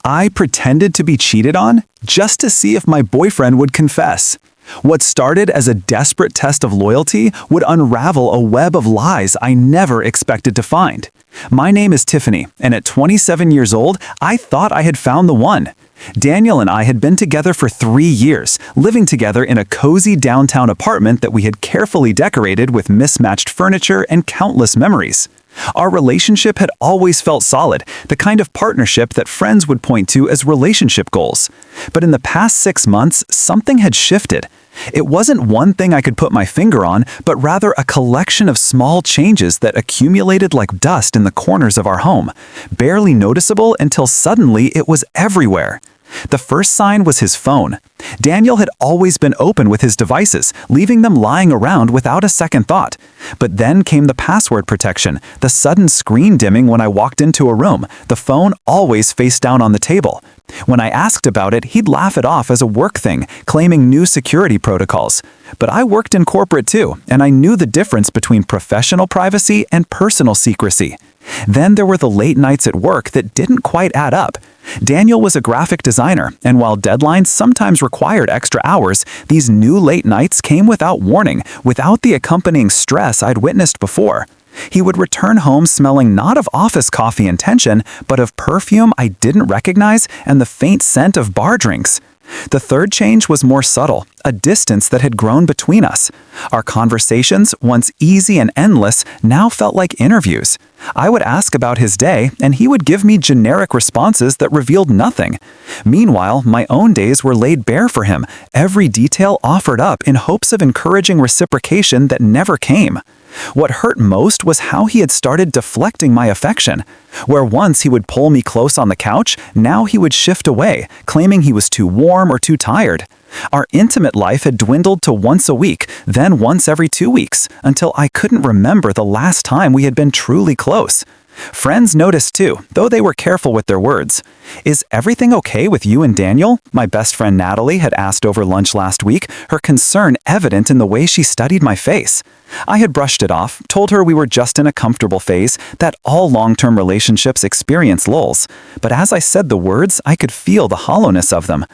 I pretended to be cheated on just to see if my boyfriend would confess. What started as a desperate test of loyalty would unravel a web of lies I never expected to find. My name is Tiffany, and at 27 years old, I thought I had found the one. Daniel and I had been together for 3 years, living together in a cozy downtown apartment that we had carefully decorated with mismatched furniture and countless memories. Our relationship had always felt solid, the kind of partnership that friends would point to as relationship goals. But in the past 6 months, something had shifted. It wasn't one thing I could put my finger on, but rather a collection of small changes that accumulated like dust in the corners of our home, barely noticeable until suddenly it was everywhere. The first sign was his phone. Daniel had always been open with his devices, leaving them lying around without a second thought. But then came the password protection, the sudden screen dimming when I walked into a room, the phone always face down on the table. When I asked about it, he'd laugh it off as a work thing, claiming new security protocols. But I worked in corporate too, and I knew the difference between professional privacy and personal secrecy. Then there were the late nights at work that didn't quite add up. Daniel was a graphic designer, and while deadlines sometimes required extra hours, these new late nights came without warning, without the accompanying stress I'd witnessed before. He would return home smelling not of office coffee and tension, but of perfume I didn't recognize and the faint scent of bar drinks. The third change was more subtle, a distance that had grown between us. Our conversations, once easy and endless, now felt like interviews. I would ask about his day, and he would give me generic responses that revealed nothing. Meanwhile, my own days were laid bare for him, every detail offered up in hopes of encouraging reciprocation that never came. What hurt most was how he had started deflecting my affection. Where once he would pull me close on the couch, now he would shift away, claiming he was too warm or too tired. Our intimate life had dwindled to once a week, then once every 2 weeks, until I couldn't remember the last time we had been truly close. Friends noticed too, though they were careful with their words. "Is everything okay with you and Daniel?" my best friend Natalie had asked over lunch last week, her concern evident in the way she studied my face. I had brushed it off, told her we were just in a comfortable phase, that all long-term relationships experience lulls. But as I said the words, I could feel the hollowness of them.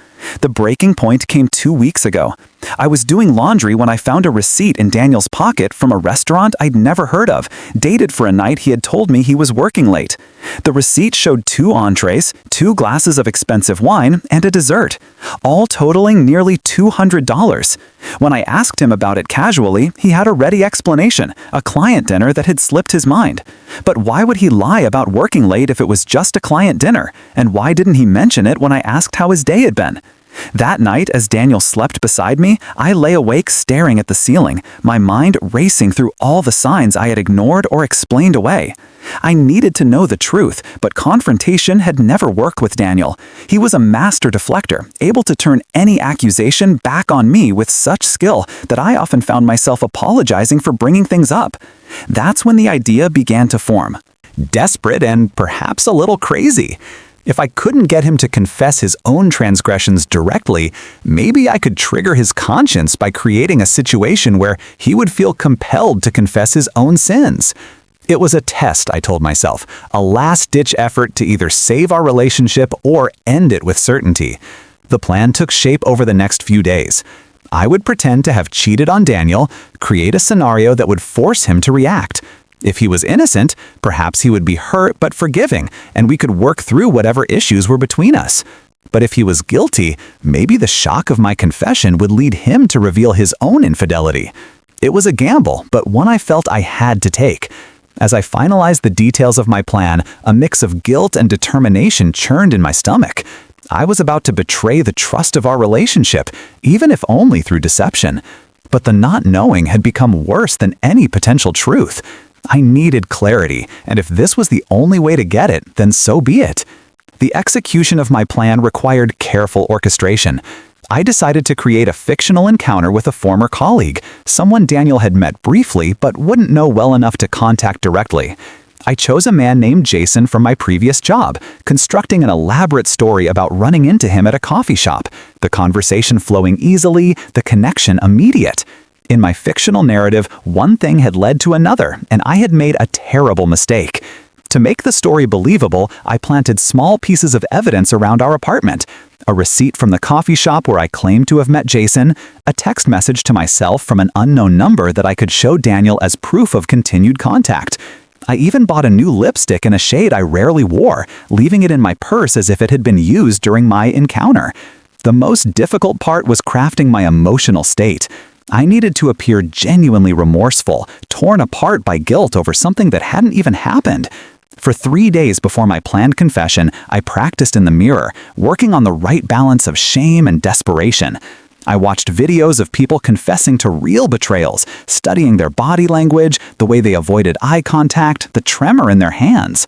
The breaking point came 2 weeks ago. I was doing laundry when I found a receipt in Daniel's pocket from a restaurant I'd never heard of, dated for a night he had told me he was working late. The receipt showed 2 entrees, 2 glasses of expensive wine, and a dessert, all totaling nearly $200. When I asked him about it casually, he had a ready explanation, a client dinner that had slipped his mind. But why would he lie about working late if it was just a client dinner? And why didn't he mention it when I asked how his day had been? That night, as Daniel slept beside me, I lay awake staring at the ceiling, my mind racing through all the signs I had ignored or explained away. I needed to know the truth, but confrontation had never worked with Daniel. He was a master deflector, able to turn any accusation back on me with such skill that I often found myself apologizing for bringing things up. That's when the idea began to form. Desperate and perhaps a little crazy. If I couldn't get him to confess his own transgressions directly, maybe I could trigger his conscience by creating a situation where he would feel compelled to confess his own sins. It was a test, I told myself, a last-ditch effort to either save our relationship or end it with certainty. The plan took shape over the next few days. I would pretend to have cheated on Daniel, create a scenario that would force him to react. If he was innocent, perhaps he would be hurt but forgiving, and we could work through whatever issues were between us. But if he was guilty, maybe the shock of my confession would lead him to reveal his own infidelity. It was a gamble, but one I felt I had to take. As I finalized the details of my plan, a mix of guilt and determination churned in my stomach. I was about to betray the trust of our relationship, even if only through deception. But the not knowing had become worse than any potential truth. I needed clarity, and if this was the only way to get it, then so be it. The execution of my plan required careful orchestration. I decided to create a fictional encounter with a former colleague, someone Daniel had met briefly but wouldn't know well enough to contact directly. I chose a man named Jason from my previous job, constructing an elaborate story about running into him at a coffee shop, the conversation flowing easily, the connection immediate. In my fictional narrative, one thing had led to another, and I had made a terrible mistake. To make the story believable, I planted small pieces of evidence around our apartment. A receipt from the coffee shop where I claimed to have met Jason, a text message to myself from an unknown number that I could show Daniel as proof of continued contact. I even bought a new lipstick in a shade I rarely wore, leaving it in my purse as if it had been used during my encounter. The most difficult part was crafting my emotional state. I needed to appear genuinely remorseful, torn apart by guilt over something that hadn't even happened. For 3 days before my planned confession, I practiced in the mirror, working on the right balance of shame and desperation. I watched videos of people confessing to real betrayals, studying their body language, the way they avoided eye contact, the tremor in their hands.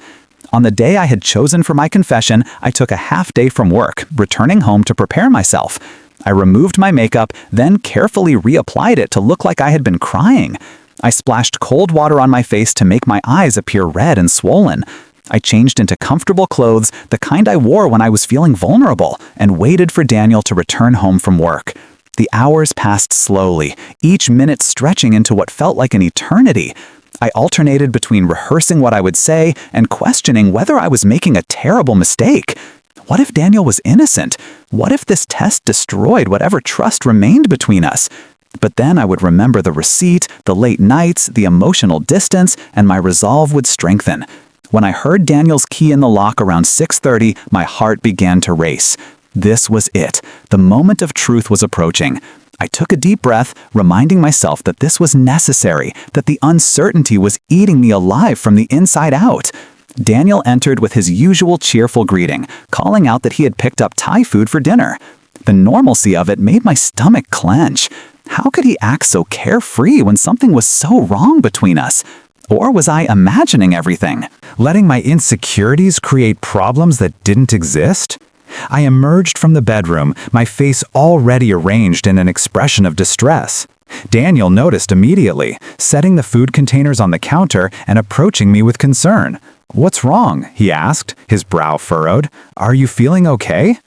On the day I had chosen for my confession, I took a half day from work, returning home to prepare myself. I removed my makeup, then carefully reapplied it to look like I had been crying. I splashed cold water on my face to make my eyes appear red and swollen. I changed into comfortable clothes, the kind I wore when I was feeling vulnerable, and waited for Daniel to return home from work. The hours passed slowly, each minute stretching into what felt like an eternity. I alternated between rehearsing what I would say and questioning whether I was making a terrible mistake. What if Daniel was innocent? What if this test destroyed whatever trust remained between us? But then I would remember the receipt, the late nights, the emotional distance, and my resolve would strengthen. When I heard Daniel's key in the lock around 6:30, my heart began to race. This was it. The moment of truth was approaching. I took a deep breath, reminding myself that this was necessary, that the uncertainty was eating me alive from the inside out. Daniel entered with his usual cheerful greeting, calling out that he had picked up Thai food for dinner. The normalcy of it made my stomach clench. How could he act so carefree when something was so wrong between us? Or was I imagining everything, letting my insecurities create problems that didn't exist? I emerged from the bedroom, my face already arranged in an expression of distress. Daniel noticed immediately, setting the food containers on the counter and approaching me with concern. "What's wrong?" he asked, his brow furrowed. "Are you feeling okay?"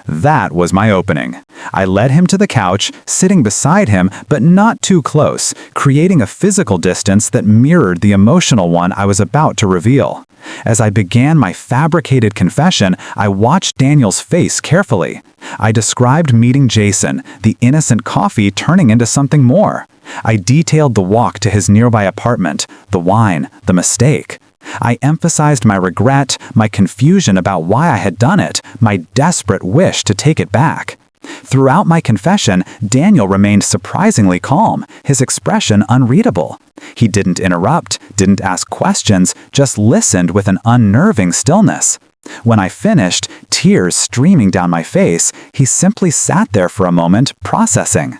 That was my opening. I led him to the couch, sitting beside him, but not too close, creating a physical distance that mirrored the emotional one I was about to reveal. As I began my fabricated confession, I watched Daniel's face carefully. I described meeting Jason, the innocent coffee turning into something more. I detailed the walk to his nearby apartment, the wine, the mistake. I emphasized my regret, my confusion about why I had done it, my desperate wish to take it back. Throughout my confession, Daniel remained surprisingly calm, his expression unreadable. He didn't interrupt, didn't ask questions, just listened with an unnerving stillness. When I finished, tears streaming down my face, he simply sat there for a moment, processing.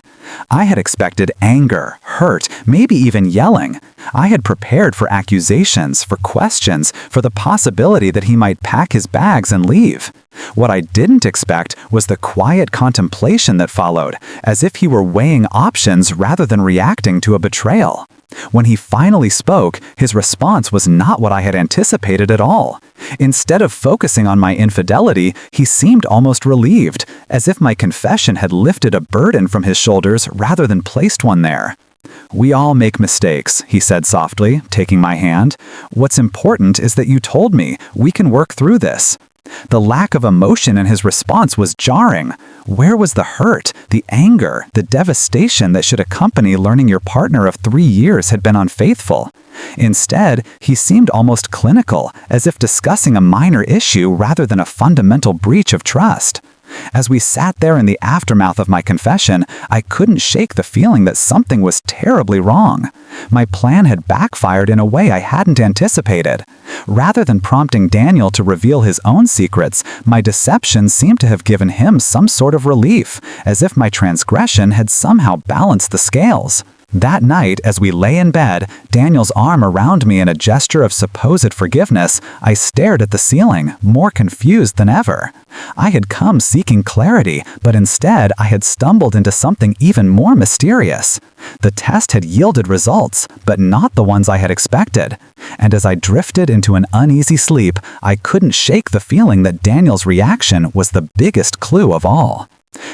I had expected anger, hurt, maybe even yelling. I had prepared for accusations, for questions, for the possibility that he might pack his bags and leave. What I didn't expect was the quiet contemplation that followed, as if he were weighing options rather than reacting to a betrayal. When he finally spoke, his response was not what I had anticipated at all. Instead of focusing on my infidelity, he seemed almost relieved, as if my confession had lifted a burden from his shoulders rather than placed one there. "We all make mistakes," he said softly, taking my hand. "What's important is that you told me. We can work through this." The lack of emotion in his response was jarring. Where was the hurt, the anger, the devastation that should accompany learning your partner of 3 years had been unfaithful? Instead, he seemed almost clinical, as if discussing a minor issue rather than a fundamental breach of trust. As we sat there in the aftermath of my confession, I couldn't shake the feeling that something was terribly wrong. My plan had backfired in a way I hadn't anticipated. Rather than prompting Daniel to reveal his own secrets, my deception seemed to have given him some sort of relief, as if my transgression had somehow balanced the scales. That night, as we lay in bed, Daniel's arm around me in a gesture of supposed forgiveness, I stared at the ceiling, more confused than ever. I had come seeking clarity, but instead I had stumbled into something even more mysterious. The test had yielded results, but not the ones I had expected. And as I drifted into an uneasy sleep, I couldn't shake the feeling that Daniel's reaction was the biggest clue of all.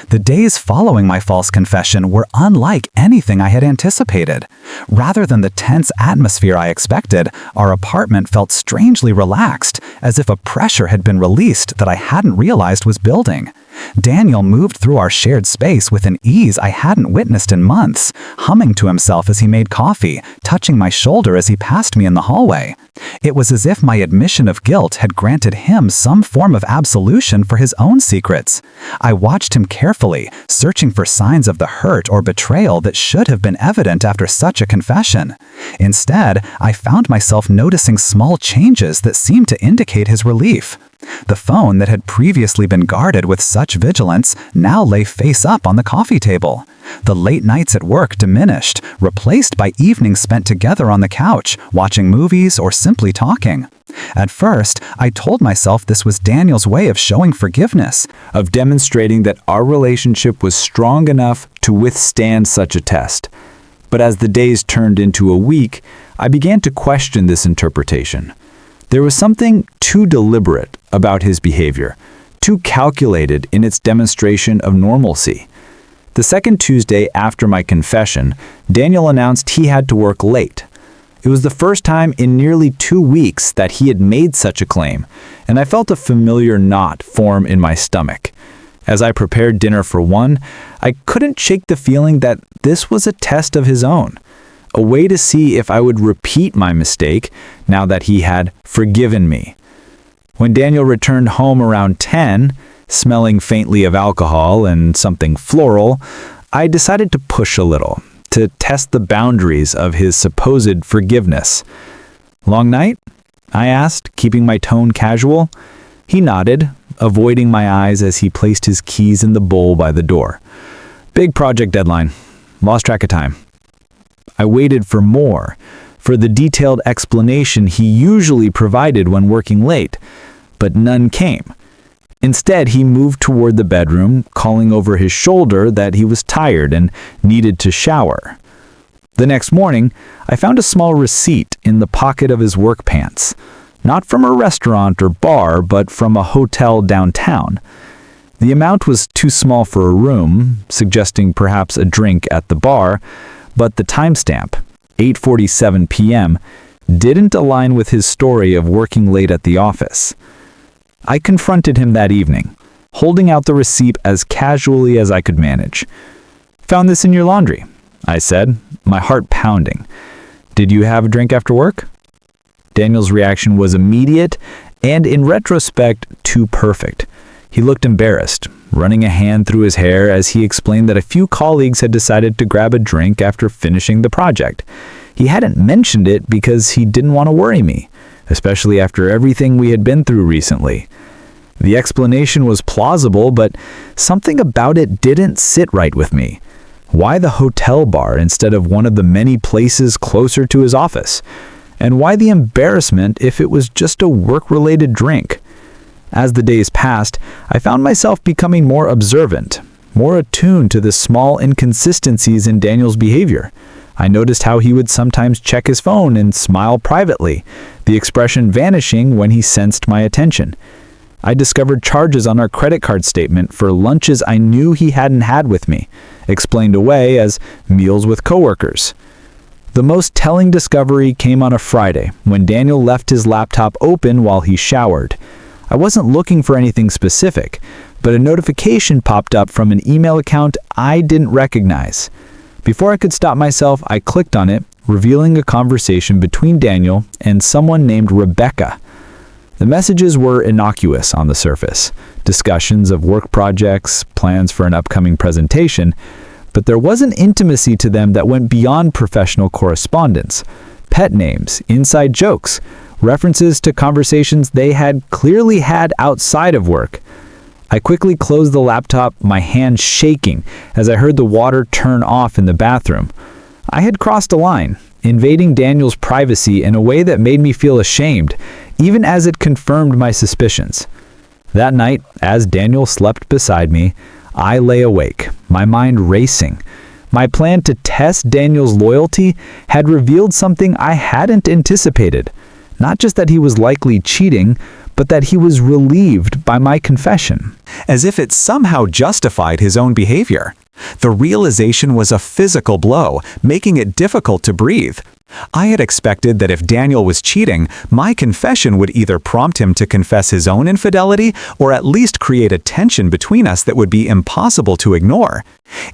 The days following my false confession were unlike anything I had anticipated. Rather than the tense atmosphere I expected, our apartment felt strangely relaxed, as if a pressure had been released that I hadn't realized was building. Daniel moved through our shared space with an ease I hadn't witnessed in months, humming to himself as he made coffee, touching my shoulder as he passed me in the hallway. It was as if my admission of guilt had granted him some form of absolution for his own secrets. I watched him carefully, searching for signs of the hurt or betrayal that should have been evident after such a confession. Instead, I found myself noticing small changes that seemed to indicate his relief. The phone that had previously been guarded with such vigilance now lay face up on the coffee table. The late nights at work diminished, replaced by evenings spent together on the couch, watching movies or simply talking. At first, I told myself this was Daniel's way of showing forgiveness, of demonstrating that our relationship was strong enough to withstand such a test. But as the days turned into a week, I began to question this interpretation. There was something too deliberate about his behavior, too calculated in its demonstration of normalcy. The second Tuesday after my confession, Daniel announced he had to work late. It was the first time in nearly 2 weeks that he had made such a claim, and I felt a familiar knot form in my stomach. As I prepared dinner for one, I couldn't shake the feeling that this was a test of his own, a way to see if I would repeat my mistake now that he had forgiven me. When Daniel returned home around 10, smelling faintly of alcohol and something floral, I decided to push a little, to test the boundaries of his supposed forgiveness. "Long night?" I asked, keeping my tone casual. He nodded, avoiding my eyes as he placed his keys in the bowl by the door. "Big project deadline. Lost track of time." I waited for more, for the detailed explanation he usually provided when working late, but none came. Instead, he moved toward the bedroom, calling over his shoulder that he was tired and needed to shower. The next morning, I found a small receipt in the pocket of his work pants, not from a restaurant or bar, but from a hotel downtown. The amount was too small for a room, suggesting perhaps a drink at the bar, but the timestamp, 8:47 p.m., didn't align with his story of working late at the office. I confronted him that evening, holding out the receipt as casually as I could manage. "Found this in your laundry," I said, my heart pounding. "Did you have a drink after work?" Daniel's reaction was immediate and, in retrospect, too perfect. He looked embarrassed, running a hand through his hair as he explained that a few colleagues had decided to grab a drink after finishing the project. He hadn't mentioned it because he didn't want to worry me, especially after everything we had been through recently. The explanation was plausible, but something about it didn't sit right with me. Why the hotel bar instead of one of the many places closer to his office? And why the embarrassment if it was just a work-related drink? As the days passed, I found myself becoming more observant, more attuned to the small inconsistencies in Daniel's behavior. I noticed how he would sometimes check his phone and smile privately, the expression vanishing when he sensed my attention. I discovered charges on our credit card statement for lunches I knew he hadn't had with me, explained away as meals with coworkers. The most telling discovery came on a Friday when Daniel left his laptop open while he showered. I wasn't looking for anything specific, but a notification popped up from an email account I didn't recognize. Before I could stop myself, I clicked on it, revealing a conversation between Daniel and someone named Rebecca. The messages were innocuous on the surface, discussions of work projects, plans for an upcoming presentation, but there was an intimacy to them that went beyond professional correspondence. Pet names, inside jokes, references to conversations they had clearly had outside of work. I quickly closed the laptop, my hand shaking as I heard the water turn off in the bathroom. I had crossed a line, invading Daniel's privacy in a way that made me feel ashamed, even as it confirmed my suspicions. That night, as Daniel slept beside me, I lay awake, my mind racing. My plan to test Daniel's loyalty had revealed something I hadn't anticipated. Not just that he was likely cheating, but that he was relieved by my confession. As if it somehow justified his own behavior. The realization was a physical blow, making it difficult to breathe. I had expected that if Daniel was cheating, my confession would either prompt him to confess his own infidelity or at least create a tension between us that would be impossible to ignore.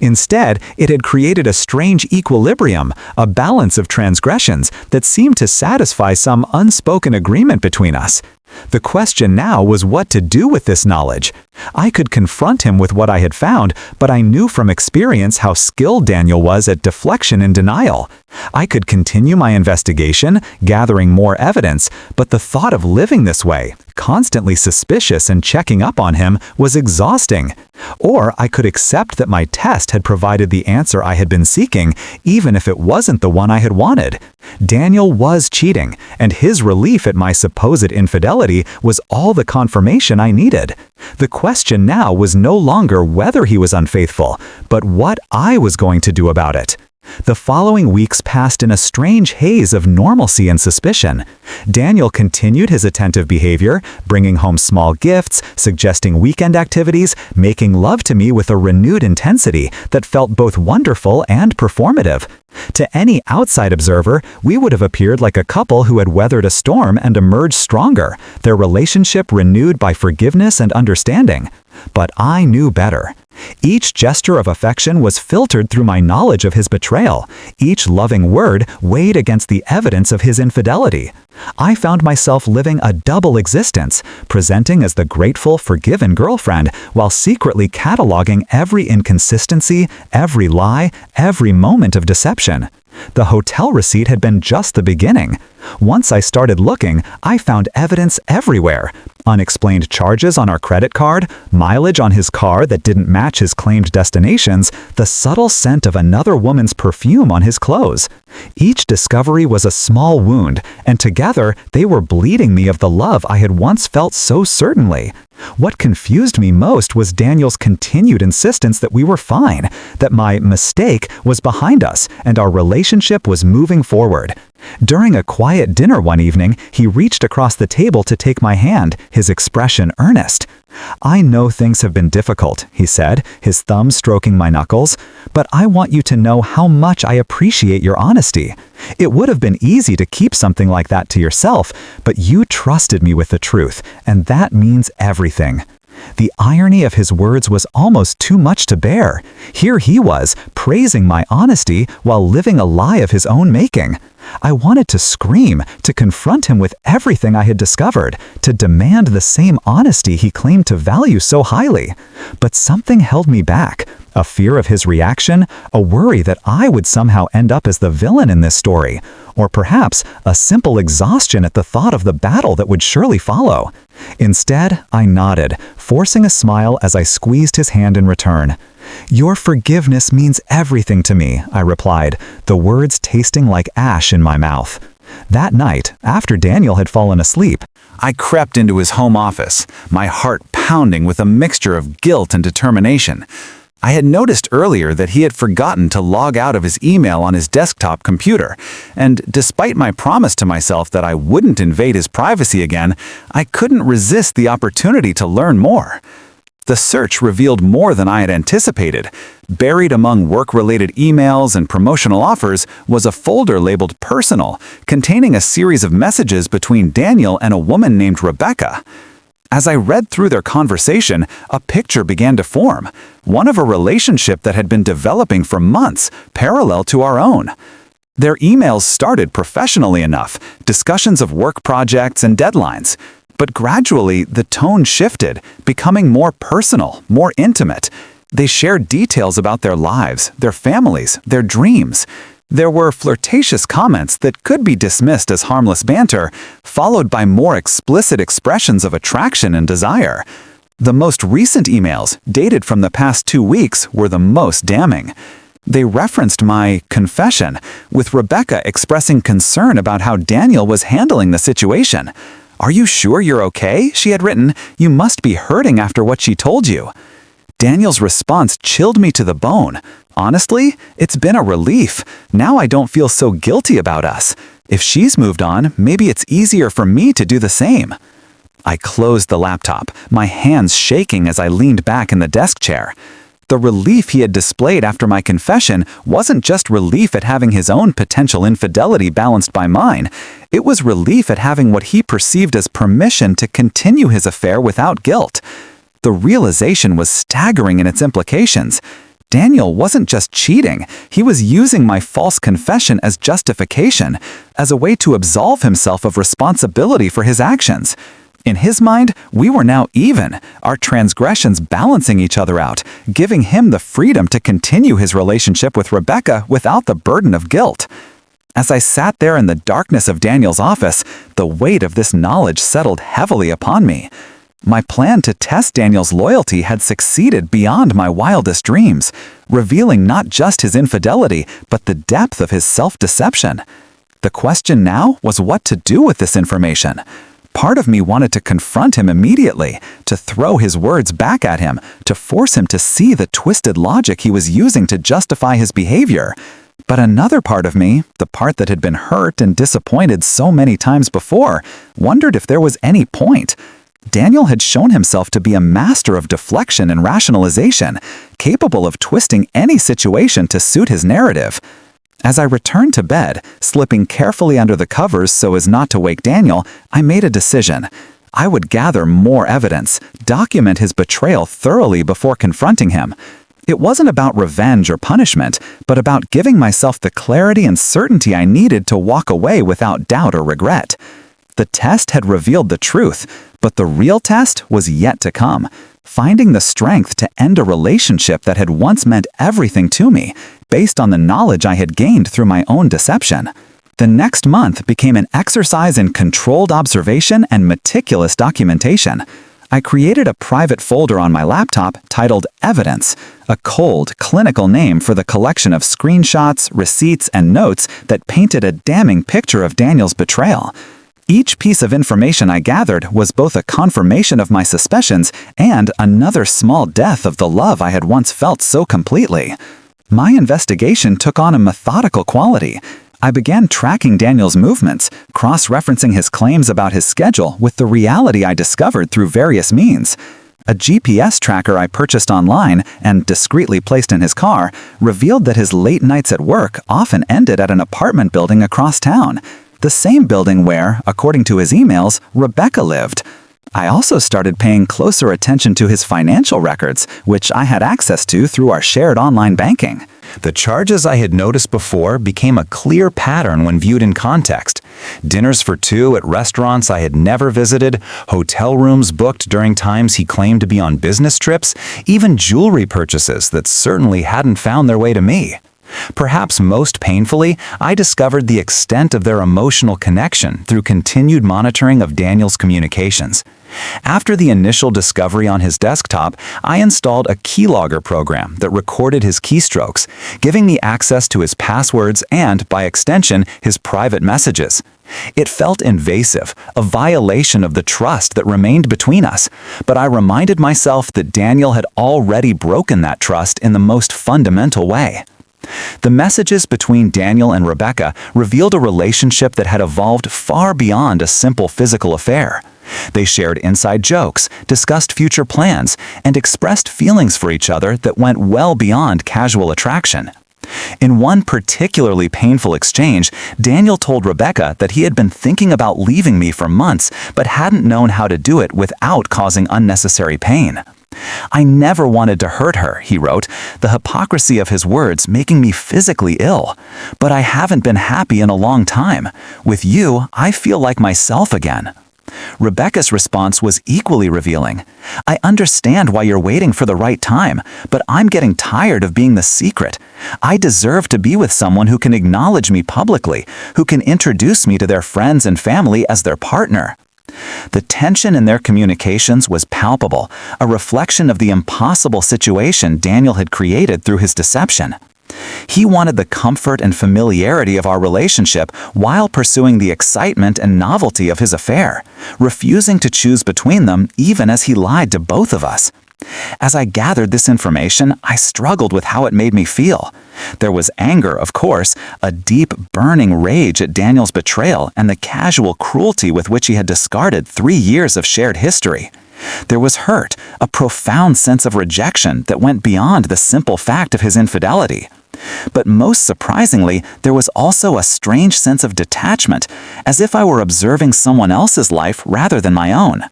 Instead, it had created a strange equilibrium, a balance of transgressions that seemed to satisfy some unspoken agreement between us. The question now was what to do with this knowledge. I could confront him with what I had found, but I knew from experience how skilled Daniel was at deflection and denial. I could continue my investigation, gathering more evidence, but the thought of living this way, constantly suspicious and checking up on him, was exhausting. Or I could accept that my test had provided the answer I had been seeking, even if it wasn't the one I had wanted. Daniel was cheating, and his relief at my supposed infidelity was all the confirmation I needed. The question now was no longer whether he was unfaithful, but what I was going to do about it. The following weeks passed in a strange haze of normalcy and suspicion. Daniel continued his attentive behavior, bringing home small gifts, suggesting weekend activities, making love to me with a renewed intensity that felt both wonderful and performative. To any outside observer, we would have appeared like a couple who had weathered a storm and emerged stronger, their relationship renewed by forgiveness and understanding. But I knew better. Each gesture of affection was filtered through my knowledge of his betrayal. Each loving word weighed against the evidence of his infidelity. I found myself living a double existence, presenting as the grateful, forgiven girlfriend, while secretly cataloging every inconsistency, every lie, every moment of deception. The hotel receipt had been just the beginning. Once I started looking, I found evidence everywhere. Unexplained charges on our credit card, mileage on his car that didn't match his claimed destinations, the subtle scent of another woman's perfume on his clothes. Each discovery was a small wound, and together they were bleeding me of the love I had once felt so certainly. What confused me most was Daniel's continued insistence that we were fine, that my mistake was behind us, and our relationship was moving forward. During a quiet dinner one evening, he reached across the table to take my hand, his expression earnest. "I know things have been difficult," he said, his thumb stroking my knuckles, "but I want you to know how much I appreciate your honesty. It would have been easy to keep something like that to yourself, but you trusted me with the truth, and that means everything." The irony of his words was almost too much to bear. Here he was, praising my honesty while living a lie of his own making. I wanted to scream, to confront him with everything I had discovered, to demand the same honesty he claimed to value so highly. But something held me back. A fear of his reaction, a worry that I would somehow end up as the villain in this story, or perhaps a simple exhaustion at the thought of the battle that would surely follow. Instead, I nodded, forcing a smile as I squeezed his hand in return. "Your forgiveness means everything to me," I replied, the words tasting like ash in my mouth. That night, after Daniel had fallen asleep, I crept into his home office, my heart pounding with a mixture of guilt and determination. I had noticed earlier that he had forgotten to log out of his email on his desktop computer, and despite my promise to myself that I wouldn't invade his privacy again, I couldn't resist the opportunity to learn more. The search revealed more than I had anticipated. Buried among work-related emails and promotional offers was a folder labeled Personal, containing a series of messages between Daniel and a woman named Rebecca. As I read through their conversation, a picture began to form, one of a relationship that had been developing for months, parallel to our own. Their emails started professionally enough, discussions of work projects and deadlines. But gradually, the tone shifted, becoming more personal, more intimate. They shared details about their lives, their families, their dreams. There were flirtatious comments that could be dismissed as harmless banter, followed by more explicit expressions of attraction and desire. The most recent emails, dated from the past 2 weeks, were the most damning. They referenced my confession, with Rebecca expressing concern about how Daniel was handling the situation. "Are you sure you're okay?" she had written. "You must be hurting after what she told you." Daniel's response chilled me to the bone. "Honestly, it's been a relief. Now I don't feel so guilty about us. If she's moved on, maybe it's easier for me to do the same." I closed the laptop, my hands shaking as I leaned back in the desk chair. The relief he had displayed after my confession wasn't just relief at having his own potential infidelity balanced by mine. It was relief at having what he perceived as permission to continue his affair without guilt. The realization was staggering in its implications. Daniel wasn't just cheating, he was using my false confession as justification, as a way to absolve himself of responsibility for his actions. In his mind, we were now even, our transgressions balancing each other out, giving him the freedom to continue his relationship with Rebecca without the burden of guilt. As I sat there in the darkness of Daniel's office, the weight of this knowledge settled heavily upon me. My plan to test Daniel's loyalty had succeeded beyond my wildest dreams, revealing not just his infidelity, but the depth of his self-deception. The question now was what to do with this information. Part of me wanted to confront him immediately, to throw his words back at him, to force him to see the twisted logic he was using to justify his behavior. But another part of me, the part that had been hurt and disappointed so many times before, wondered if there was any point. Daniel had shown himself to be a master of deflection and rationalization, capable of twisting any situation to suit his narrative. As I returned to bed, slipping carefully under the covers so as not to wake Daniel, I made a decision. I would gather more evidence, document his betrayal thoroughly before confronting him. It wasn't about revenge or punishment, but about giving myself the clarity and certainty I needed to walk away without doubt or regret. The test had revealed the truth, but the real test was yet to come. Finding the strength to end a relationship that had once meant everything to me, based on the knowledge I had gained through my own deception. The next month became an exercise in controlled observation and meticulous documentation. I created a private folder on my laptop titled Evidence, a cold, clinical name for the collection of screenshots, receipts, and notes that painted a damning picture of Daniel's betrayal. Each piece of information I gathered was both a confirmation of my suspicions and another small death of the love I had once felt so completely. My investigation took on a methodical quality. I began tracking Daniel's movements, cross-referencing his claims about his schedule with the reality I discovered through various means. A GPS tracker I purchased online and discreetly placed in his car revealed that his late nights at work often ended at an apartment building across town, the same building where, according to his emails, Rebecca lived. I also started paying closer attention to his financial records, which I had access to through our shared online banking. The charges I had noticed before became a clear pattern when viewed in context. Dinners for two at restaurants I had never visited, hotel rooms booked during times he claimed to be on business trips, even jewelry purchases that certainly hadn't found their way to me. Perhaps most painfully, I discovered the extent of their emotional connection through continued monitoring of Daniel's communications. After the initial discovery on his desktop, I installed a keylogger program that recorded his keystrokes, giving me access to his passwords and, by extension, his private messages. It felt invasive, a violation of the trust that remained between us, but I reminded myself that Daniel had already broken that trust in the most fundamental way. The messages between Daniel and Rebecca revealed a relationship that had evolved far beyond a simple physical affair. They shared inside jokes, discussed future plans, and expressed feelings for each other that went well beyond casual attraction. In one particularly painful exchange, Daniel told Rebecca that he had been thinking about leaving me for months but hadn't known how to do it without causing unnecessary pain. "I never wanted to hurt her," he wrote, the hypocrisy of his words making me physically ill. "But I haven't been happy in a long time. With you, I feel like myself again." Rebecca's response was equally revealing. "I understand why you're waiting for the right time, but I'm getting tired of being the secret. I deserve to be with someone who can acknowledge me publicly, who can introduce me to their friends and family as their partner." The tension in their communications was palpable, a reflection of the impossible situation Daniel had created through his deception. He wanted the comfort and familiarity of our relationship while pursuing the excitement and novelty of his affair, refusing to choose between them even as he lied to both of us. As I gathered this information, I struggled with how it made me feel. There was anger, of course, a deep, burning rage at Daniel's betrayal and the casual cruelty with which he had discarded 3 years of shared history. There was hurt, a profound sense of rejection that went beyond the simple fact of his infidelity. But most surprisingly, there was also a strange sense of detachment, as if I were observing someone else's life rather than my own.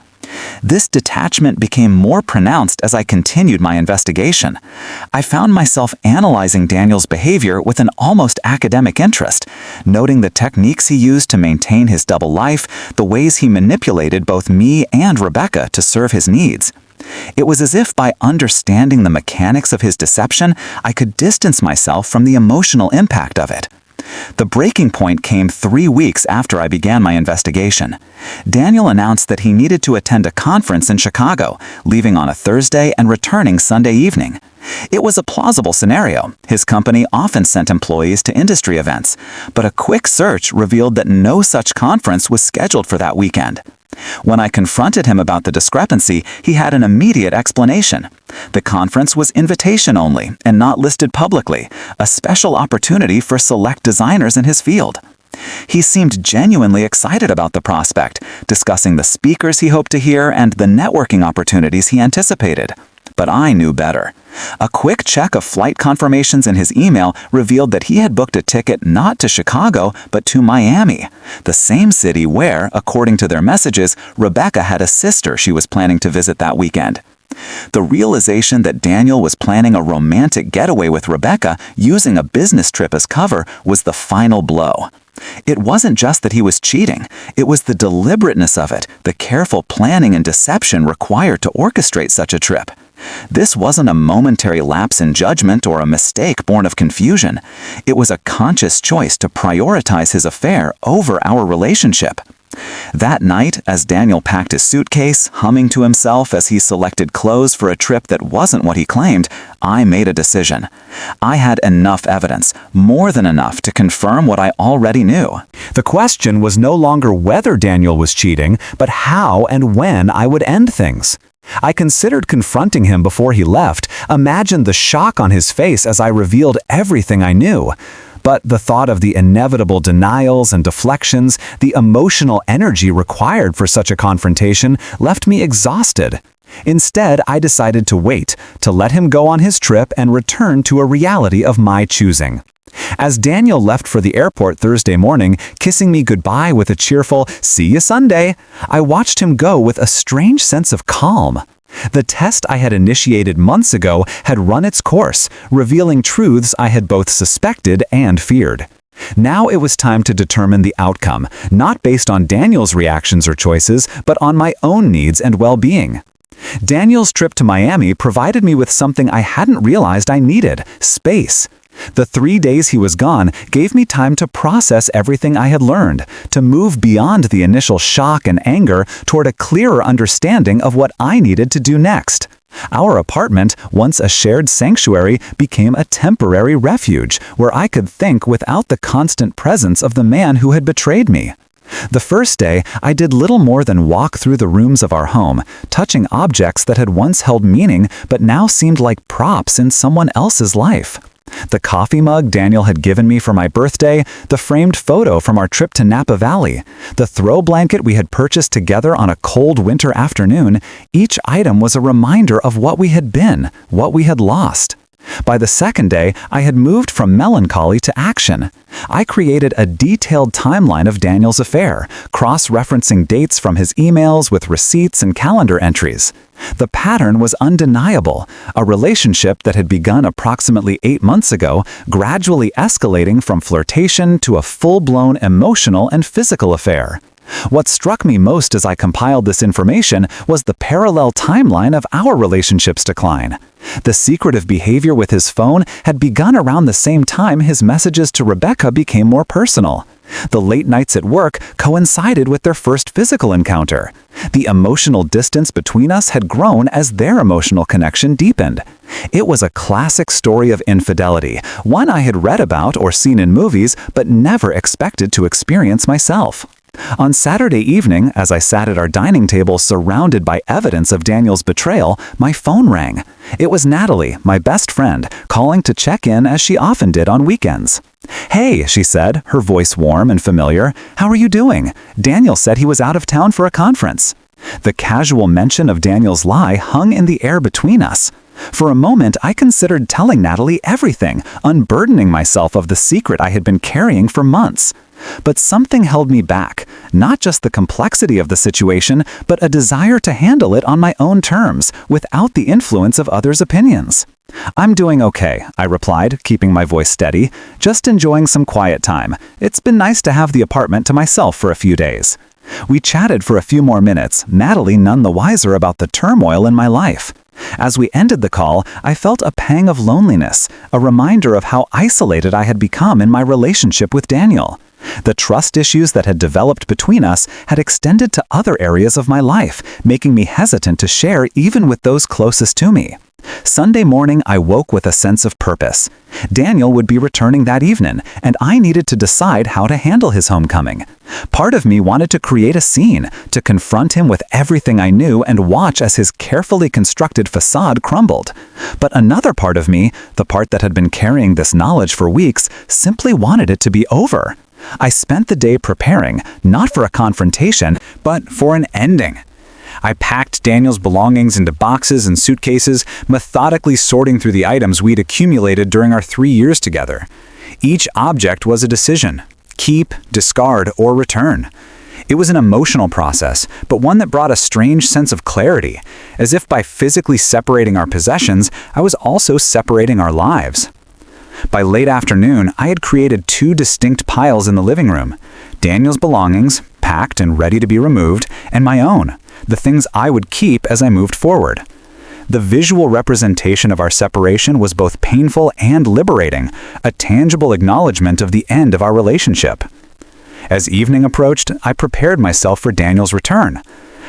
This detachment became more pronounced as I continued my investigation. I found myself analyzing Daniel's behavior with an almost academic interest, noting the techniques he used to maintain his double life, the ways he manipulated both me and Rebecca to serve his needs. It was as if by understanding the mechanics of his deception, I could distance myself from the emotional impact of it. The breaking point came 3 weeks after I began my investigation. Daniel announced that he needed to attend a conference in Chicago, leaving on a Thursday and returning Sunday evening. It was a plausible scenario. His company often sent employees to industry events, but a quick search revealed that no such conference was scheduled for that weekend. When I confronted him about the discrepancy, he had an immediate explanation. The conference was invitation only and not listed publicly, a special opportunity for select designers in his field. He seemed genuinely excited about the prospect, discussing the speakers he hoped to hear and the networking opportunities he anticipated. But I knew better. A quick check of flight confirmations in his email revealed that he had booked a ticket not to Chicago, but to Miami, the same city where, according to their messages, Rebecca had a sister she was planning to visit that weekend. The realization that Daniel was planning a romantic getaway with Rebecca using a business trip as cover was the final blow. It wasn't just that he was cheating, it was the deliberateness of it, the careful planning and deception required to orchestrate such a trip. This wasn't a momentary lapse in judgment or a mistake born of confusion. It was a conscious choice to prioritize his affair over our relationship. That night, as Daniel packed his suitcase, humming to himself as he selected clothes for a trip that wasn't what he claimed, I made a decision. I had enough evidence, more than enough, to confirm what I already knew. The question was no longer whether Daniel was cheating, but how and when I would end things. I considered confronting him before he left, imagined the shock on his face as I revealed everything I knew. But the thought of the inevitable denials and deflections, the emotional energy required for such a confrontation, left me exhausted. Instead, I decided to wait, to let him go on his trip and return to a reality of my choosing. As Daniel left for the airport Thursday morning, kissing me goodbye with a cheerful "See you Sunday," I watched him go with a strange sense of calm. The test I had initiated months ago had run its course, revealing truths I had both suspected and feared. Now it was time to determine the outcome, not based on Daniel's reactions or choices, but on my own needs and well-being. Daniel's trip to Miami provided me with something I hadn't realized I needed: space. The 3 days he was gone gave me time to process everything I had learned, to move beyond the initial shock and anger toward a clearer understanding of what I needed to do next. Our apartment, once a shared sanctuary, became a temporary refuge where I could think without the constant presence of the man who had betrayed me. The first day, I did little more than walk through the rooms of our home, touching objects that had once held meaning but now seemed like props in someone else's life. The coffee mug Daniel had given me for my birthday, the framed photo from our trip to Napa Valley, the throw blanket we had purchased together on a cold winter afternoon, each item was a reminder of what we had been, what we had lost. By the second day, I had moved from melancholy to action. I created a detailed timeline of Daniel's affair, cross-referencing dates from his emails with receipts and calendar entries. The pattern was undeniable, a relationship that had begun approximately 8 months ago, gradually escalating from flirtation to a full-blown emotional and physical affair. What struck me most as I compiled this information was the parallel timeline of our relationship's decline. The secretive behavior with his phone had begun around the same time his messages to Rebecca became more personal. The late nights at work coincided with their first physical encounter. The emotional distance between us had grown as their emotional connection deepened. It was a classic story of infidelity, one I had read about or seen in movies, but never expected to experience myself. On Saturday evening, as I sat at our dining table surrounded by evidence of Daniel's betrayal, my phone rang. It was Natalie, my best friend, calling to check in as she often did on weekends. "Hey," she said, her voice warm and familiar. "How are you doing? Daniel said he was out of town for a conference." The casual mention of Daniel's lie hung in the air between us. For a moment, I considered telling Natalie everything, unburdening myself of the secret I had been carrying for months. But something held me back, not just the complexity of the situation, but a desire to handle it on my own terms, without the influence of others' opinions. "I'm doing okay," I replied, keeping my voice steady, "just enjoying some quiet time. It's been nice to have the apartment to myself for a few days." We chatted for a few more minutes, Natalie none the wiser about the turmoil in my life. As we ended the call, I felt a pang of loneliness, a reminder of how isolated I had become in my relationship with Daniel. The trust issues that had developed between us had extended to other areas of my life, making me hesitant to share even with those closest to me. Sunday morning, I woke with a sense of purpose. Daniel would be returning that evening, and I needed to decide how to handle his homecoming. Part of me wanted to create a scene, to confront him with everything I knew and watch as his carefully constructed facade crumbled. But another part of me, the part that had been carrying this knowledge for weeks, simply wanted it to be over. I spent the day preparing, not for a confrontation, but for an ending. I packed Daniel's belongings into boxes and suitcases, methodically sorting through the items we'd accumulated during our 3 years together. Each object was a decision: keep, discard, or return. It was an emotional process, but one that brought a strange sense of clarity, as if by physically separating our possessions, I was also separating our lives. By late afternoon, I had created 2 distinct piles in the living room: Daniel's belongings, packed and ready to be removed, and my own, the things I would keep as I moved forward. The visual representation of our separation was both painful and liberating, a tangible acknowledgement of the end of our relationship. As evening approached, I prepared myself for Daniel's return.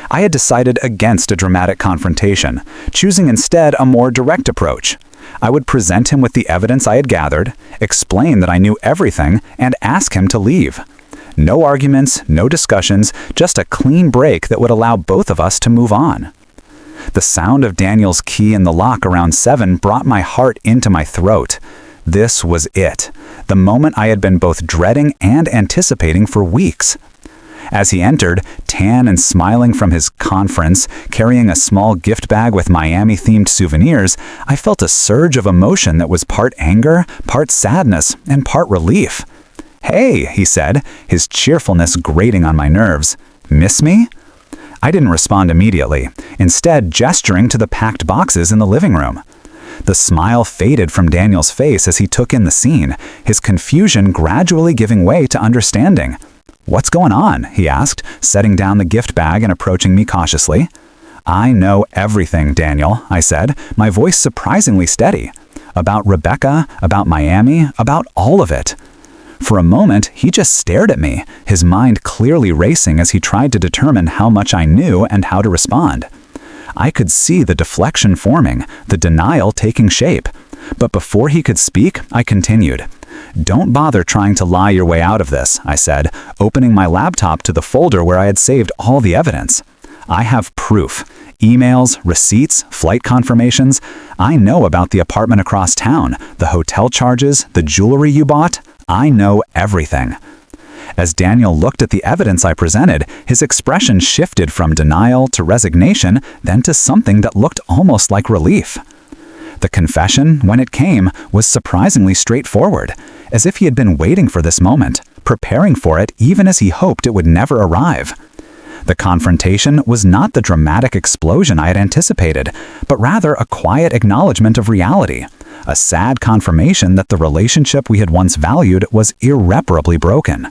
I had decided against a dramatic confrontation, choosing instead a more direct approach. I would present him with the evidence I had gathered, explain that I knew everything, and ask him to leave. No arguments, no discussions, just a clean break that would allow both of us to move on. The sound of Daniel's key in the lock around 7 brought my heart into my throat. This was it, the moment I had been both dreading and anticipating for weeks. As he entered, tan and smiling from his conference, carrying a small gift bag with Miami-themed souvenirs, I felt a surge of emotion that was part anger, part sadness, and part relief. "Hey," he said, his cheerfulness grating on my nerves. "Miss me?" I didn't respond immediately, instead gesturing to the packed boxes in the living room. The smile faded from Daniel's face as he took in the scene, his confusion gradually giving way to understanding. "What's going on?" he asked, setting down the gift bag and approaching me cautiously. "I know everything, Daniel," I said, my voice surprisingly steady. "About Rebecca, about Miami, about all of it." For a moment, he just stared at me, his mind clearly racing as he tried to determine how much I knew and how to respond. I could see the deflection forming, the denial taking shape. But before he could speak, I continued. "Don't bother trying to lie your way out of this," I said, opening my laptop to the folder where I had saved all the evidence. "I have proof. Emails, receipts, flight confirmations. I know about the apartment across town, the hotel charges, the jewelry you bought. I know everything." As Daniel looked at the evidence I presented, his expression shifted from denial to resignation, then to something that looked almost like relief. The confession, when it came, was surprisingly straightforward, as if he had been waiting for this moment, preparing for it even as he hoped it would never arrive. The confrontation was not the dramatic explosion I had anticipated, but rather a quiet acknowledgement of reality, a sad confirmation that the relationship we had once valued was irreparably broken.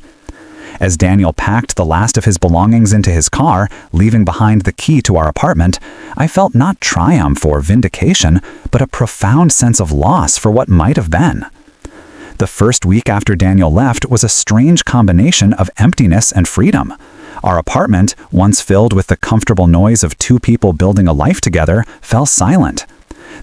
As Daniel packed the last of his belongings into his car, leaving behind the key to our apartment, I felt not triumph or vindication, but a profound sense of loss for what might have been. The first week after Daniel left was a strange combination of emptiness and freedom. Our apartment, once filled with the comfortable noise of 2 people building a life together, fell silent.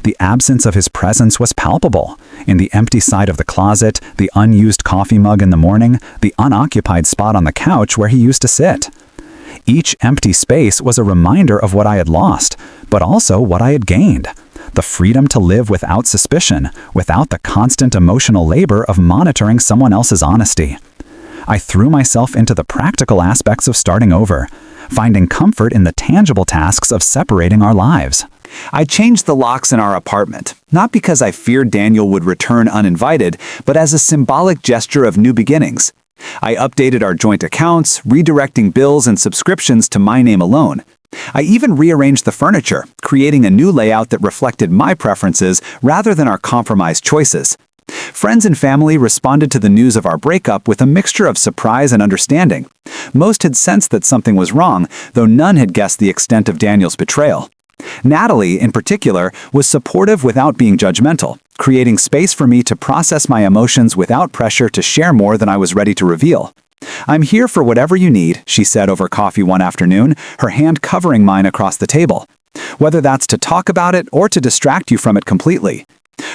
The absence of his presence was palpable. In the empty side of the closet, the unused coffee mug in the morning, the unoccupied spot on the couch where he used to sit. Each empty space was a reminder of what I had lost, but also what I had gained. The freedom to live without suspicion, without the constant emotional labor of monitoring someone else's honesty. I threw myself into the practical aspects of starting over, finding comfort in the tangible tasks of separating our lives. I changed the locks in our apartment, not because I feared Daniel would return uninvited, but as a symbolic gesture of new beginnings. I updated our joint accounts, redirecting bills and subscriptions to my name alone. I even rearranged the furniture, creating a new layout that reflected my preferences rather than our compromised choices. Friends and family responded to the news of our breakup with a mixture of surprise and understanding. Most had sensed that something was wrong, though none had guessed the extent of Daniel's betrayal. Natalie, in particular, was supportive without being judgmental, creating space for me to process my emotions without pressure to share more than I was ready to reveal. "I'm here for whatever you need," she said over coffee one afternoon, her hand covering mine across the table. "Whether that's to talk about it or to distract you from it completely."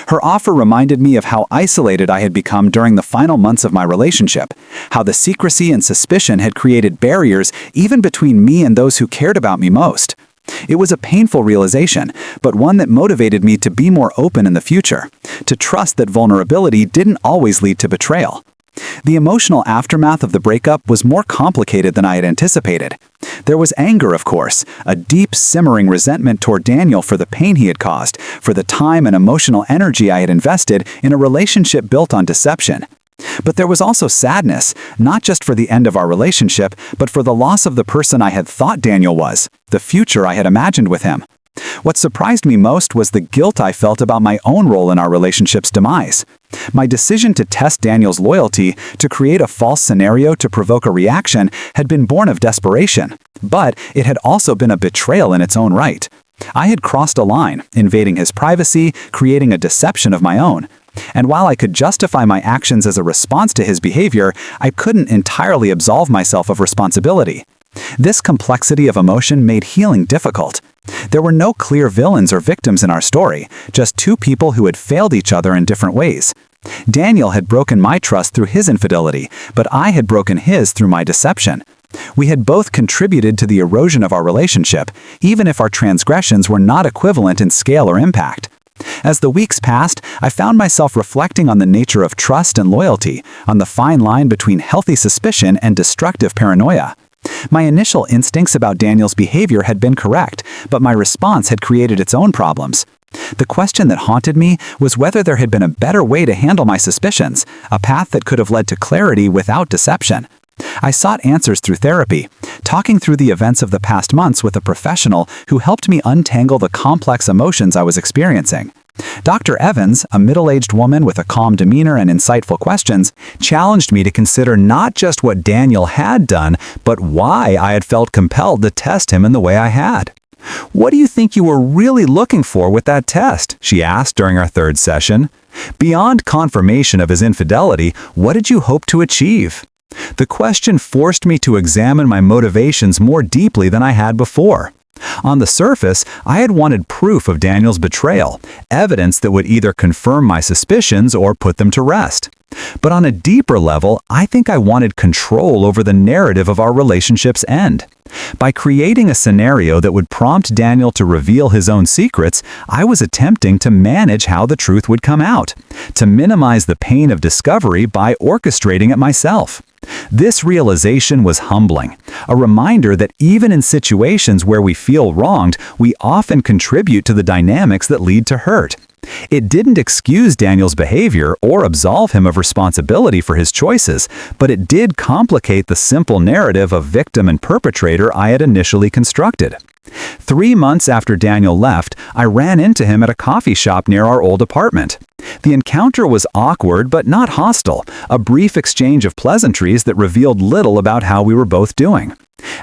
Her offer reminded me of how isolated I had become during the final months of my relationship, how the secrecy and suspicion had created barriers even between me and those who cared about me most. It was a painful realization, but one that motivated me to be more open in the future, to trust that vulnerability didn't always lead to betrayal. The emotional aftermath of the breakup was more complicated than I had anticipated. There was anger, of course, a deep, simmering resentment toward Daniel for the pain he had caused, for the time and emotional energy I had invested in a relationship built on deception. But there was also sadness, not just for the end of our relationship, but for the loss of the person I had thought Daniel was, the future I had imagined with him. What surprised me most was the guilt I felt about my own role in our relationship's demise. My decision to test Daniel's loyalty, to create a false scenario to provoke a reaction, had been born of desperation, but it had also been a betrayal in its own right. I had crossed a line, invading his privacy, creating a deception of my own. And while I could justify my actions as a response to his behavior, I couldn't entirely absolve myself of responsibility. This complexity of emotion made healing difficult. There were no clear villains or victims in our story, just two people who had failed each other in different ways. Daniel had broken my trust through his infidelity, but I had broken his through my deception. We had both contributed to the erosion of our relationship, even if our transgressions were not equivalent in scale or impact. As the weeks passed, I found myself reflecting on the nature of trust and loyalty, on the fine line between healthy suspicion and destructive paranoia. My initial instincts about Daniel's behavior had been correct, but my response had created its own problems. The question that haunted me was whether there had been a better way to handle my suspicions, a path that could have led to clarity without deception. I sought answers through therapy, talking through the events of the past months with a professional who helped me untangle the complex emotions I was experiencing. Dr. Evans, a middle-aged woman with a calm demeanor and insightful questions, challenged me to consider not just what Daniel had done, but why I had felt compelled to test him in the way I had. "What do you think you were really looking for with that test?" she asked during our third session. "Beyond confirmation of his infidelity, what did you hope to achieve?" The question forced me to examine my motivations more deeply than I had before. On the surface, I had wanted proof of Daniel's betrayal, evidence that would either confirm my suspicions or put them to rest. But on a deeper level, I think I wanted control over the narrative of our relationship's end. By creating a scenario that would prompt Daniel to reveal his own secrets, I was attempting to manage how the truth would come out, to minimize the pain of discovery by orchestrating it myself. This realization was humbling, a reminder that even in situations where we feel wronged, we often contribute to the dynamics that lead to hurt. It didn't excuse Daniel's behavior or absolve him of responsibility for his choices, but it did complicate the simple narrative of victim and perpetrator I had initially constructed. 3 months after Daniel left, I ran into him at a coffee shop near our old apartment. The encounter was awkward but not hostile, a brief exchange of pleasantries that revealed little about how we were both doing.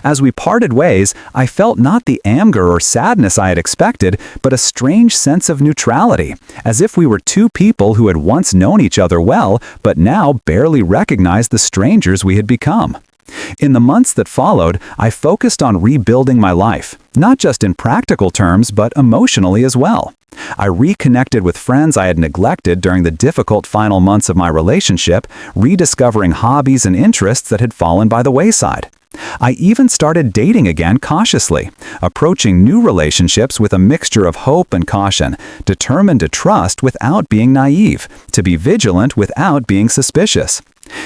As we parted ways, I felt not the anger or sadness I had expected, but a strange sense of neutrality, as if we were two people who had once known each other well, but now barely recognized the strangers we had become. In the months that followed, I focused on rebuilding my life, not just in practical terms, but emotionally as well. I reconnected with friends I had neglected during the difficult final months of my relationship, rediscovering hobbies and interests that had fallen by the wayside. I even started dating again cautiously, approaching new relationships with a mixture of hope and caution, determined to trust without being naive, to be vigilant without being suspicious.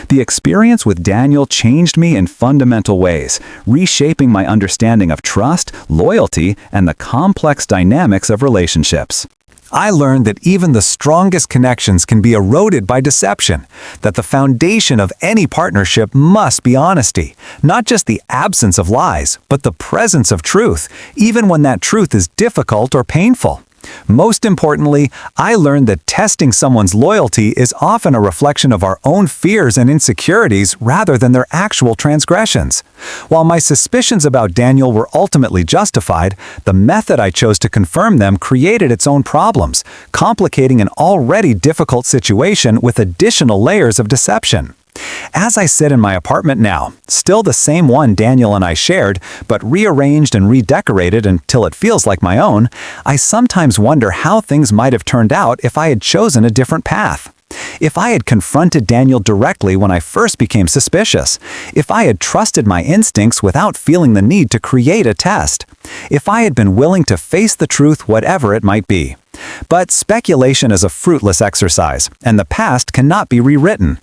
The experience with Daniel changed me in fundamental ways, reshaping my understanding of trust, loyalty, and the complex dynamics of relationships. I learned that even the strongest connections can be eroded by deception, that the foundation of any partnership must be honesty, not just the absence of lies, but the presence of truth, even when that truth is difficult or painful. Most importantly, I learned that testing someone's loyalty is often a reflection of our own fears and insecurities rather than their actual transgressions. While my suspicions about Daniel were ultimately justified, the method I chose to confirm them created its own problems, complicating an already difficult situation with additional layers of deception. As I sit in my apartment now, still the same one Daniel and I shared, but rearranged and redecorated until it feels like my own, I sometimes wonder how things might have turned out if I had chosen a different path. If I had confronted Daniel directly when I first became suspicious, if I had trusted my instincts without feeling the need to create a test, if I had been willing to face the truth whatever it might be. But speculation is a fruitless exercise, and the past cannot be rewritten.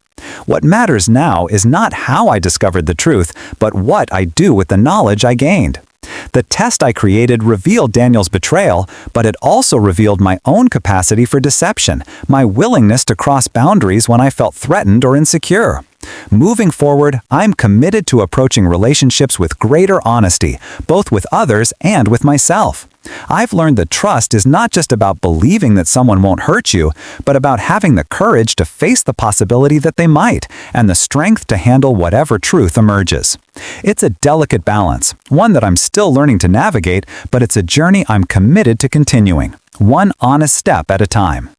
What matters now is not how I discovered the truth, but what I do with the knowledge I gained. The test I created revealed Daniel's betrayal, but it also revealed my own capacity for deception, my willingness to cross boundaries when I felt threatened or insecure. Moving forward, I'm committed to approaching relationships with greater honesty, both with others and with myself. I've learned that trust is not just about believing that someone won't hurt you, but about having the courage to face the possibility that they might, and the strength to handle whatever truth emerges. It's a delicate balance, one that I'm still learning to navigate, but it's a journey I'm committed to continuing, one honest step at a time.